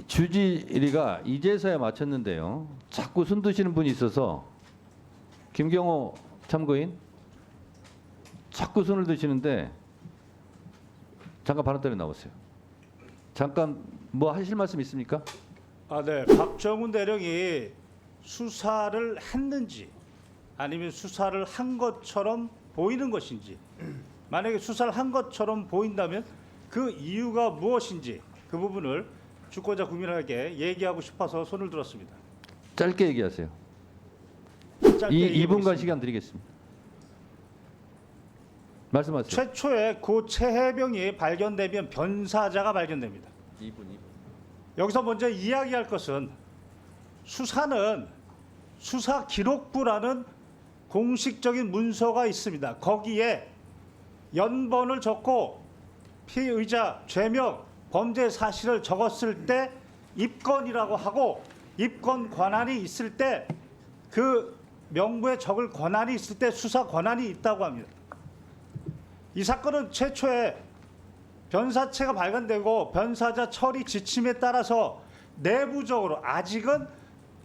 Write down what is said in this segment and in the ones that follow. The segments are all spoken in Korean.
주지리가 이제서야 마쳤는데요. 자꾸 손 드시는 분이 있어서 김경호 참고인 자꾸 손을 드시는데 잠깐 발언대로 나오세요. 잠깐 뭐 하실 말씀 있습니까? 네. 박정훈 대령이 수사를 했는지 아니면 수사를 한 것처럼 보이는 것인지, 만약에 수사를 한 것처럼 보인다면 그 이유가 무엇인지 그 부분을 주권자 국민에게 얘기하고 싶어서 손을 들었습니다. 짧게 얘기하세요. 짧게 2분간 얘기하겠습니다. 시간 드리겠습니다. 말씀하세요. 최초에 고 최혜병이 발견되면 변사자가 발견됩니다. 2분. 여기서 먼저 이야기할 것은 수사는 수사기록부라는 공식적인 문서가 있습니다. 거기에 연번을 적고 피의자, 죄명, 범죄 사실을 적었을 때 입건이라고 하고, 입건 권한이 있을 때, 그 명부에 적을 권한이 있을 때 수사 권한이 있다고 합니다. 이 사건은 최초에 변사체가 발견되고 변사자 처리 지침에 따라서 내부적으로 아직은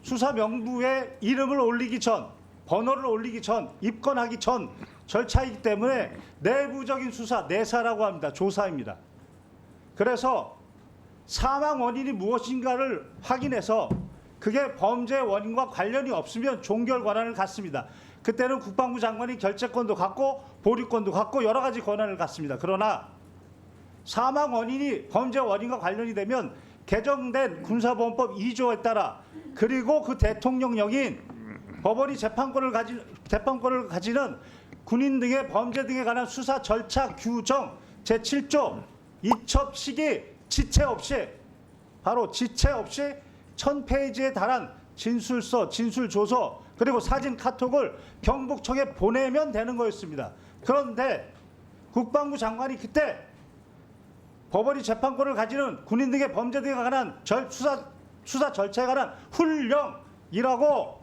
수사 명부에 이름을 올리기 전, 번호를 올리기 전, 입건하기 전 절차이기 때문에 내부적인 수사, 내사라고 합니다. 조사입니다. 그래서 사망 원인이 무엇인가를 확인해서 그게 범죄 원인과 관련이 없으면 종결 권한을 갖습니다. 그때는 국방부 장관이 결재권도 갖고 보류권도 갖고 여러 가지 권한을 갖습니다. 그러나 사망 원인이 범죄 원인과 관련이 되면 개정된 군사보험법 2조에 따라, 그리고 그 대통령령인 법원이 재판권을 가지는 군인 등의 범죄 등에 관한 수사 절차 규정 제7조 이첩 시기 지체 없이, 바로 지체 없이 1000페이지에 달한 진술서, 진술조서, 그리고 사진 카톡을 경북청에 보내면 되는 거였습니다. 그런데 국방부 장관이 그때 법원이 재판권을 가지는 군인 등의 범죄 등에 관한 수사 절차에 관한 훈령이라고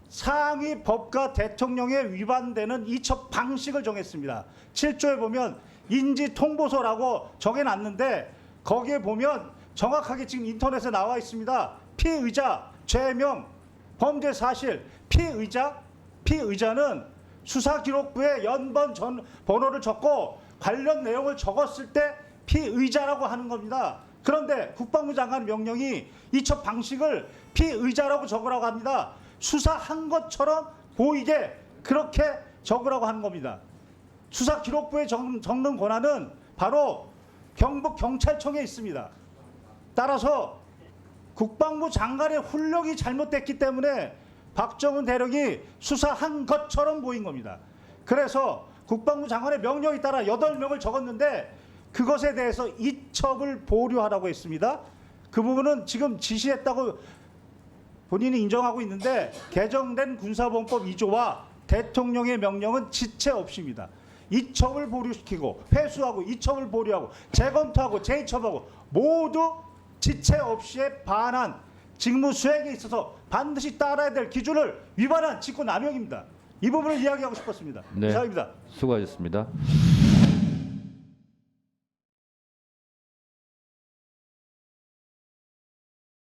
상위 법과 대통령에 위반되는 이첩 방식을 정했습니다. 7조에 보면 인지 통보서라고 정해놨는데 거기에 보면 정확하게 지금 인터넷에 나와 있습니다. 피의자, 죄명, 범죄 사실, 피의자는 수사기록부에 연번 번호를 적고 관련 내용을 적었을 때 피의자라고 하는 겁니다. 그런데 국방부 장관 명령이 이첩 방식을 피의자라고 적으라고 합니다. 수사한 것처럼 보이게 그렇게 적으라고 하는 겁니다. 수사기록부에 적는 권한은 바로 경북경찰청에 있습니다. 따라서 국방부 장관의 훈령이 잘못됐기 때문에 박정훈 대령이 수사한 것처럼 보인 겁니다. 그래서 국방부 장관의 명령에 따라 8명을 적었는데 그것에 대해서 이첩을 보류하라고 했습니다. 그 부분은 지금 지시했다고 본인이 인정하고 있는데 개정된 군사보험법 2조와 대통령의 명령은 지체 없이입니다. 이첩을 보류시키고 회수하고 이첩을 보류하고 재검토하고 재이첩하고 모두 지체 없이에 반한 직무 수행에 있어서 반드시 따라야 될 기준을 위반한 직권남용입니다. 이 부분을 이야기하고 싶었습니다. 네. 이상입니다. 수고하셨습니다.